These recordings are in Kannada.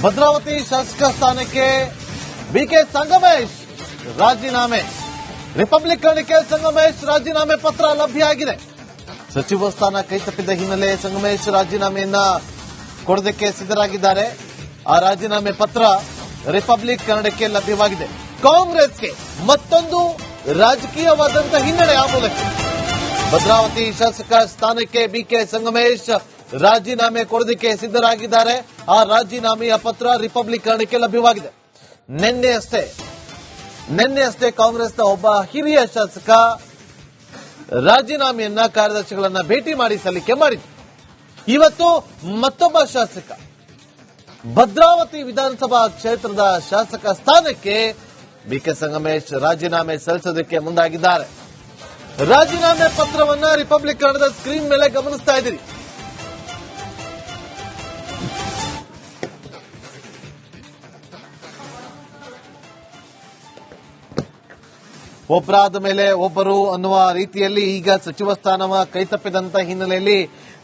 ಭದ್ರಾವತಿ ಶಾಸಕ ಸ್ಥಾನಕ್ಕೆ ಬಿಕೆ ಸಂಗಮೇಶ್ ರಾಜೀನಾಮೆ. ರಿಪಬ್ಲಿಕನ್ ಕೆ ಸಂಗಮೇಶ್ ರಾಜೀನಾಮೆ ಪತ್ರ ಲಭ್ಯ ಆಗಿದೆ. ಸಚಿವ ಸ್ಥಾನ ಕೈತಪ್ಪಿದ ಹಿನ್ನೆಲೆ ಸಂಗಮೇಶ್ ರಾಜೀನಾಮೆಯನ್ನ ಕೊಡೋದಕ್ಕೆ ಸಿದ್ಧರಾಗಿದ್ದಾರೆ. ಆ ರಾಜೀನಾಮೆ ಪತ್ರ ರಿಪಬ್ಲಿಕ್ ಕನ್ನಡಕ್ಕೆ ಲಭ್ಯವಾಗಿದೆ. ಕಾಂಗ್ರೆಸ್ಗೆ ಮತ್ತೊಂದು ರಾಜಕೀಯವಾದಂತಹ ಹಿನ್ನಡೆ ಆ ಮೂಲಕ ಭದ್ರಾವತಿ ಶಾಸಕ ಸ್ಥಾನಕ್ಕೆ ಬಿಕೆ ಸಂಗಮೇಶ್ ರಾಜೀನಾಮೆ ಕೊಡೋದಕ್ಕೆ ಸಿದ್ಧರಾಗಿದ್ದಾರೆ. ಆ ರಾಜೀನಾಮೆಯ ಪತ್ರ ರಿಪಬ್ಲಿಕ್ ಕನ್ನಡಕ್ಕೆ ಲಭ್ಯವಾಗಿದೆ. ನಿನ್ನೆ ಅಷ್ಟೇ ಕಾಂಗ್ರೆಸ್ನ ಒಬ್ಬ ಹಿರಿಯ ಶಾಸಕ ರಾಜೀನಾಮೆಯನ್ನ ಕಾರ್ಯದರ್ಶಿಗಳನ್ನ ಭೇಟಿ ಮಾಡಿ ಸಲ್ಲಿಕೆ ಮಾಡಿದ್ರು. ಇವತ್ತು ಮತ್ತೊಬ್ಬ ಶಾಸಕ ಭದ್ರಾವತಿ ವಿಧಾನಸಭಾ ಕ್ಷೇತ್ರದ ಶಾಸಕ ಸ್ಥಾನಕ್ಕೆ ಬಿಕೆ ಸಂಗಮೇಶ್ ರಾಜೀನಾಮೆ ಸಲ್ಲಿಸೋದಕ್ಕೆ ಮುಂದಾಗಿದ್ದಾರೆ. ರಾಜೀನಾಮೆ ಪತ್ರವನ್ನ ರಿಪಬ್ಲಿಕ್ ಕನ್ನಡದ ಸ್ಕ್ರೀನ್ ಮೇಲೆ ಗಮನಿಸ್ತಾ ಇದ್ದೀರಿ. ಒಬ್ಬರಾದ ಮೇಲೆ ಒಬ್ಬರು ಅನ್ನುವ ರೀತಿಯಲ್ಲಿ ಈಗ ಸಚಿವ ಸ್ಥಾನ ಕೈತಪ್ಪಿದಂತ ಹಿನ್ನೆಲೆಯಲ್ಲಿ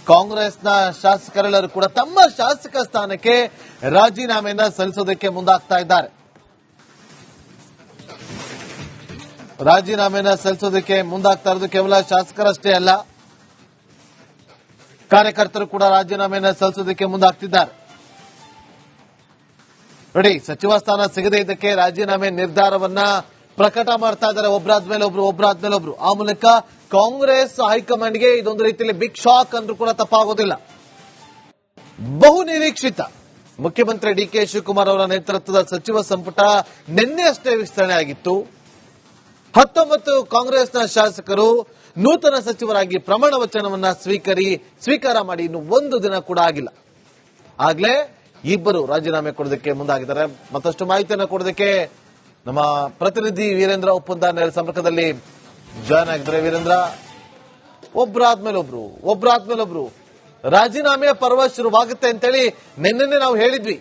ಕಾಂಗ್ರೆಸ್ನ ಶಾಸಕರೆಲ್ಲರೂ ಕೂಡ ತಮ್ಮ ಶಾಸಕ ಸ್ಥಾನಕ್ಕೆ ರಾಜೀನಾಮೆಯನ್ನ ಸಲ್ಲಿಸೋದಕ್ಕೆ ಮುಂದಾಗ್ತಾ ಇದ್ದಾರೆ. ರಾಜೀನಾಮೆಯನ್ನ ಸಲ್ಲಿಸೋದಕ್ಕೆ ಮುಂದಾಗ್ತಾ ಇರೋದು ಕೇವಲ ಶಾಸಕರಷ್ಟೇ ಅಲ್ಲ, ಕಾರ್ಯಕರ್ತರು ಕೂಡ ರಾಜೀನಾಮೆಯನ್ನ ಸಲ್ಲಿಸೋದಕ್ಕೆ ಮುಂದಾಗ್ತಿದ್ದಾರೆ. ನೋಡಿ, ಸಚಿವ ಸ್ಥಾನ ಸಿಗದೇ ಇದ್ದಕ್ಕೆ ರಾಜೀನಾಮೆ ನಿರ್ಧಾರವನ್ನ ಪ್ರಕಟ ಮಾಡ್ತಾ ಇದ್ದಾರೆ. ಒಬ್ಬರಾದ್ಮೇಲೆ ಒಬ್ರು. ಆ ಮೂಲಕ ಕಾಂಗ್ರೆಸ್ ಹೈಕಮಾಂಡ್ಗೆ ಇದೊಂದು ರೀತಿಯಲ್ಲಿ ಬಿಗ್ ಶಾಕ್ ಅಂದ್ರೂ ಕೂಡ ತಪ್ಪಾಗೋದಿಲ್ಲ. ಬಹು ನಿರೀಕ್ಷಿತ ಮುಖ್ಯಮಂತ್ರಿ ಡಿಕೆ ಶಿವಕುಮಾರ್ ಅವರ ನೇತೃತ್ವದ ಸಚಿವ ಸಂಪುಟ ನಿನ್ನೆ ಅಷ್ಟೇ ವಿಸ್ತರಣೆ ಆಗಿತ್ತು. 19 ಕಾಂಗ್ರೆಸ್ನ ಶಾಸಕರು ನೂತನ ಸಚಿವರಾಗಿ ಪ್ರಮಾಣ ವಚನವನ್ನ ಸ್ವೀಕಾರ ಮಾಡಿ ಇನ್ನು ಒಂದು ದಿನ ಕೂಡ ಆಗಿಲ್ಲ. ಆಗ್ಲೇ ಇಬ್ಬರು ರಾಜೀನಾಮೆ ಕೊಡೋದಕ್ಕೆ ಮುಂದಾಗಿದ್ದಾರೆ. ಮತ್ತಷ್ಟು ಮಾಹಿತಿಯನ್ನು ಕೊಡೋದಕ್ಕೆ ನಮ್ಮ ಪ್ರತಿನಿಧಿ ವೀರೇಂದ್ರ ಒಪ್ಪಂದ ಸಂಪರ್ಕದಲ್ಲಿ ಜಾಯ್ನ್ ಆಗಿದ್ದಾರೆ. ವೀರೇಂದ್ರ, ಒಬ್ಬರಾದ್ಮೇಲೆ ಒಬ್ರು ರಾಜೀನಾಮೆಯ ಪರ್ವ ಶುರುವಾಗುತ್ತೆ ಅಂತೇಳಿ ನಿನ್ನೆ ನಾವು ಹೇಳಿದ್ವಿ.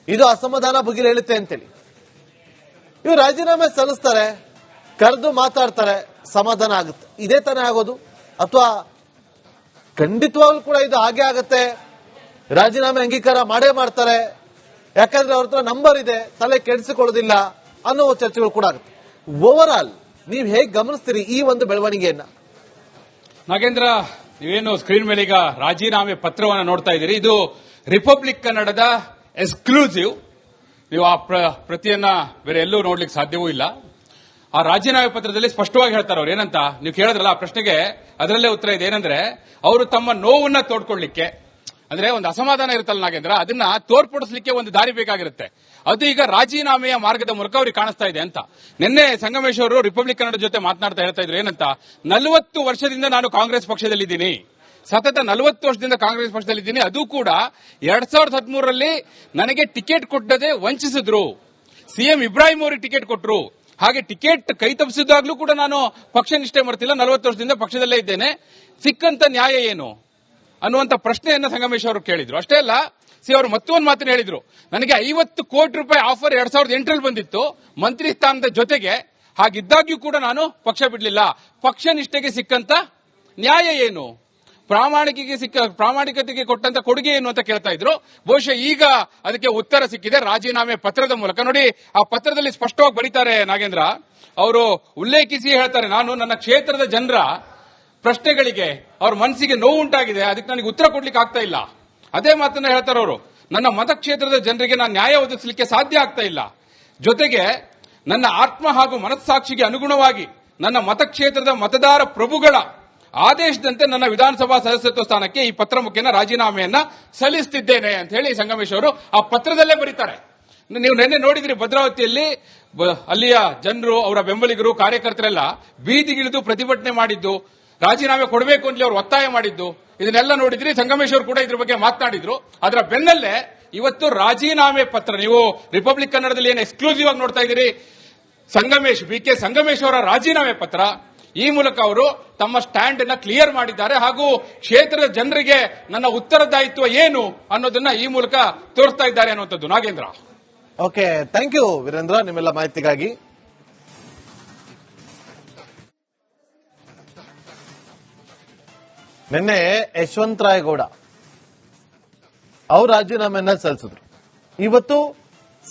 ಇದು ಅಸಮಾಧಾನ ಭುಗಿಲೇಳುತ್ತೆ ಅಂತೇಳಿ. ಇವರು ರಾಜೀನಾಮೆ ಸಲ್ಲಿಸ್ತಾರೆ, ಕರೆದು ಮಾತಾಡ್ತಾರೆ, ಸಮಾಧಾನ ಆಗುತ್ತೆ. ಇದೇ ತಾನೇ ಆಗೋದು? ಅಥವಾ ಖಂಡಿತವಾಗ್ಲೂ ಕೂಡ ಇದು ಹಾಗೆ ಆಗತ್ತೆ, ರಾಜೀನಾಮೆ ಅಂಗೀಕಾರ ಮಾಡೇ ಮಾಡ್ತಾರೆ, ಯಾಕಂದ್ರೆ ಅವ್ರ ಹತ್ರ ನಂಬರ್ ಇದೆ, ತಲೆ ಕೆಡಿಸಿಕೊಳ್ಳೋದಿಲ್ಲ ಅನ್ನೋ ಚರ್ಚೆಗಳು ಕೂಡ ಆಗುತ್ತೆ. ಓವರ್ ಆಲ್ ನೀವು ಹೇಗೆ ಗಮನಿಸ್ತೀರಿ ಈ ಒಂದು ಬೆಳವಣಿಗೆಯನ್ನ? ನಾಗೇಂದ್ರ, ನೀವೇನು ಸ್ಕ್ರೀನ್ ಮೇಲೆ ಈಗ ರಾಜೀನಾಮೆ ಪತ್ರವನ್ನು ನೋಡ್ತಾ ಇದ್ದೀರಿ. ಇದು ರಿಪಬ್ಲಿಕ್ ಕನ್ನಡದ ಎಕ್ಸ್ಕ್ಲೂಸಿವ್. ನೀವು ಆ ಪ್ರತಿಯನ್ನ ಬೇರೆ ಎಲ್ಲೂ ನೋಡ್ಲಿಕ್ಕೆ ಸಾಧ್ಯವೂ ಇಲ್ಲ. ಆ ರಾಜೀನಾಮೆ ಪತ್ರದಲ್ಲಿ ಸ್ಪಷ್ಟವಾಗಿ ಹೇಳ್ತಾರೆ ಅವ್ರು ಏನಂತ. ನೀವು ಕೇಳಿದ್ರಲ್ಲ ಆ ಪ್ರಶ್ನೆಗೆ ಅದರಲ್ಲೇ ಉತ್ತರ ಇದೆ. ಏನಂದ್ರೆ ಅವರು ತಮ್ಮ ನೋವನ್ನ ತೋಡ್ಕೊಳ್ಳಿಕ್ಕೆ, ಅಂದ್ರೆ ಒಂದು ಅಸಮಾಧಾನ ಇರುತ್ತಲ್ಲ ನಾಗೇಂದ್ರ, ಅದನ್ನ ತೋರ್ಪಡಿಸಲಿಕ್ಕೆ ಒಂದು ದಾರಿ ಬೇಕಾಗಿರುತ್ತೆ. ಅದು ಈಗ ರಾಜೀನಾಮೆಯ ಮಾರ್ಗದ ಮೂಲಕ ಅವ್ರಿಗೆ ಕಾಣಿಸ್ತಾ ಇದೆ ಅಂತ. ನಿನ್ನೆ ಸಂಗಮೇಶ್ ಅವರು ರಿಪಬ್ಲಿಕ್ ಕನ್ನಡ ಜೊತೆ ಮಾತನಾಡ್ತಾ ಹೇಳ್ತಾ ಇದ್ರು ಏನಂತ, 40 ವರ್ಷದಿಂದ ನಾನು ಕಾಂಗ್ರೆಸ್ ಪಕ್ಷದಲ್ಲಿದ್ದೀನಿ, ಸತತ 40 ವರ್ಷದಿಂದ ಕಾಂಗ್ರೆಸ್ ಪಕ್ಷದಲ್ಲಿದ್ದೀನಿ. ಅದು ಕೂಡ 2013ರಲ್ಲಿ ನನಗೆ ಟಿಕೆಟ್ ಕೊಟ್ಟದೆ ವಂಚಿಸಿದ್ರು. ಸಿಎಂ ಇಬ್ರಾಹಿಂ ಅವರಿಗೆ ಟಿಕೆಟ್ ಕೊಟ್ಟರು. ಹಾಗೆ ಟಿಕೆಟ್ ಕೈ ತಪ್ಪಿಸಿದಾಗ್ಲೂ ಕೂಡ ನಾನು ಪಕ್ಷ ನಿಷ್ಠೆ ಮರ್ತಿಲ್ಲ, 40 ವರ್ಷದಿಂದ ಪಕ್ಷದಲ್ಲೇ ಇದ್ದೇನೆ. ಸಿಕ್ಕಂತ ನ್ಯಾಯ ಏನು ಅನ್ನುವಂತ ಪ್ರಶ್ನೆಯನ್ನ ಸಂಗಮೇಶ್ ಅವರು ಕೇಳಿದ್ರು. ಅಷ್ಟೇ ಅಲ್ಲ, ಅವರು ಮತ್ತೊಂದು ಮಾತನ್ನು ಹೇಳಿದ್ರು. ನನಗೆ 50 ಕೋಟಿ ರೂಪಾಯಿ ಆಫರ್ 2008ರಲ್ಲಿ ಬಂದಿತ್ತು ಮಂತ್ರಿ ಸ್ಥಾನದ ಜೊತೆಗೆ. ಹಾಗಿದ್ದಾಗ್ಯೂ ಕೂಡ ನಾನು ಪಕ್ಷ ಬಿಡಲಿಲ್ಲ. ಪಕ್ಷ ನಿಷ್ಠೆಗೆ ಸಿಕ್ಕಂತ ನ್ಯಾಯ ಏನು, ಪ್ರಾಮಾಣಿಕತೆಗೆ ಕೊಟ್ಟಂತ ಕೊಡುಗೆ ಏನು ಅಂತ ಕೇಳ್ತಾ ಇದ್ರು. ಬಹುಶಃ ಈಗ ಅದಕ್ಕೆ ಉತ್ತರ ಸಿಕ್ಕಿದೆ ರಾಜೀನಾಮೆ ಪತ್ರದ ಮೂಲಕ. ನೋಡಿ, ಆ ಪತ್ರದಲ್ಲಿ ಸ್ಪಷ್ಟವಾಗಿ ಬರೀತಾರೆ ನಾಗೇಂದ್ರ. ಅವರು ಉಲ್ಲೇಖಿಸಿ ಹೇಳ್ತಾರೆ, ನಾನು ನನ್ನ ಕ್ಷೇತ್ರದ ಜನರ ಪ್ರಶ್ನೆಗಳಿಗೆ ಅವ್ರ ಮನಸ್ಸಿಗೆ ನೋವು ಉಂಟಾಗಿದೆ, ಅದಕ್ಕೆ ನನಗೆ ಉತ್ತರ ಕೊಡ್ಲಿಕ್ಕೆ ಆಗ್ತಾ ಇಲ್ಲ. ಅದೇ ಮಾತನ್ನ ಹೇಳ್ತಾರೆ ಅವರು. ನನ್ನ ಮತಕ್ಷೇತ್ರದ ಜನರಿಗೆ ನಾನು ನ್ಯಾಯ ಒದಗಿಸಲಿಕ್ಕೆ ಸಾಧ್ಯ ಆಗ್ತಾ ಇಲ್ಲ. ಜೊತೆಗೆ ನನ್ನ ಆತ್ಮ ಹಾಗೂ ಮನಸ್ಸಾಕ್ಷಿಗೆ ಅನುಗುಣವಾಗಿ ನನ್ನ ಮತಕ್ಷೇತ್ರದ ಮತದಾರ ಪ್ರಭುಗಳ ಆದೇಶದಂತೆ ನನ್ನ ವಿಧಾನಸಭಾ ಸದಸ್ಯತ್ವ ಸ್ಥಾನಕ್ಕೆ ಈ ಪತ್ರ ಮುಖೇನ ರಾಜೀನಾಮೆಯನ್ನ ಸಲ್ಲಿಸುತ್ತಿದ್ದೇನೆ ಅಂತ ಹೇಳಿ ಸಂಗಮೇಶ್ ಅವರು ಆ ಪತ್ರದಲ್ಲೇ ಬರೀತಾರೆ. ನೀವು ನಿನ್ನೆ ನೋಡಿದ್ರಿ, ಭದ್ರಾವತಿಯಲ್ಲಿ ಅಲ್ಲಿಯ ಜನರು, ಅವರ ಬೆಂಬಲಿಗರು, ಕಾರ್ಯಕರ್ತರೆಲ್ಲ ಬೀದಿಗಿಳಿದು ಪ್ರತಿಭಟನೆ ಮಾಡಿದ್ದು, ರಾಜೀನಾಮೆ ಕೊಡಬೇಕು ಅಂತ ಅವರು ಒತ್ತಾಯ ಮಾಡಿದ್ದು, ಇದನ್ನೆಲ್ಲ ನೋಡಿದ್ರಿ. ಸಂಗಮೇಶ್ ಅವರು ಕೂಡ ಇದ್ರ ಬಗ್ಗೆ ಮಾತನಾಡಿದ್ರು. ಅದರ ಬೆನ್ನಲ್ಲೇ ಇವತ್ತು ರಾಜೀನಾಮೆ ಪತ್ರ, ನೀವು ರಿಪಬ್ಲಿಕ್ ಕನ್ನಡದಲ್ಲಿ ಏನು ಎಕ್ಸ್ಕ್ಲೂಸಿವ್ ಆಗಿ ನೋಡ್ತಾ ಇದ್ದೀರಿ, ಬಿಕೆ ಸಂಗಮೇಶ್ ಅವರ ರಾಜೀನಾಮೆ ಪತ್ರ. ಈ ಮೂಲಕ ಅವರು ತಮ್ಮ ಸ್ಟ್ಯಾಂಡ್ ಅನ್ನ ಕ್ಲಿಯರ್ ಮಾಡಿದ್ದಾರೆ ಹಾಗೂ ಕ್ಷೇತ್ರದ ಜನರಿಗೆ ನನ್ನ ಉತ್ತರದಾಯಿತ್ವ ಏನು ಅನ್ನೋದನ್ನ ಈ ಮೂಲಕ ತೋರಿಸ್ತಾ ಇದ್ದಾರೆ ಅನ್ನುವಂಥದ್ದು. Nagendra, okay, thank you Veerendra ನಿಮ್ಮೆಲ್ಲ ಮಾಹಿತಿಗಾಗಿ. ನಿನ್ನೆ ಯಶವಂತರಾಯಗೌಡ ಅವರು ರಾಜೀನಾಮೆಯನ್ನ ಸಲ್ಲಿಸಿದ್ರು. ಇವತ್ತು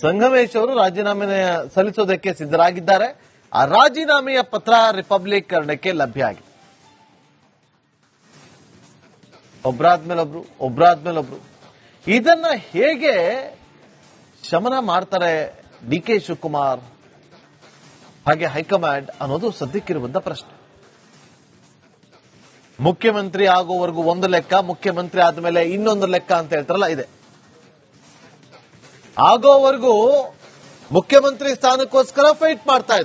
ಸಂಗಮೇಶ್ ಅವರು ರಾಜೀನಾಮೆ ಸಲ್ಲಿಸೋದಕ್ಕೆ ಸಿದ್ಧರಾಗಿದ್ದಾರೆ. ಆ ರಾಜೀನಾಮೆಯ ಪತ್ರ ರಿಪಬ್ಲಿಕ್ ಕನ್ನಡಕ್ಕೆ ಲಭ್ಯ ಆಗಿದೆ. ಒಬ್ರಾದ್ಮೇಲೊಬ್ರು ಇದನ್ನ ಹೇಗೆ ಶಮನ ಮಾಡ್ತಾರೆ ಡಿ ಕೆ ಶಿವಕುಮಾರ್ ಹಾಗೆ ಹೈಕಮಾಂಡ್ ಅನ್ನೋದು ಸದ್ಯಕ್ಕಿರುವಂತ ಪ್ರಶ್ನೆ. ಮುಖ್ಯಮಂತ್ರಿ ಆಗೋವರೆಗೂ ಒಂದು ಲೆಕ್ಕ, ಮುಖ್ಯಮಂತ್ರಿ ಆದ್ಮೇಲೆ ಇನ್ನೊಂದು ಲೆಕ್ಕ ಅಂತ ಹೇಳ್ತಾರಲ್ಲ ಇದೆ. ಆಗೋವರೆಗೂ ಮುಖ್ಯಮಂತ್ರಿ ಸ್ಥಾನಕ್ಕೋಸ್ಕರ ಫೈಟ್ ಮಾಡ್ತಾ ಇದ್ರು.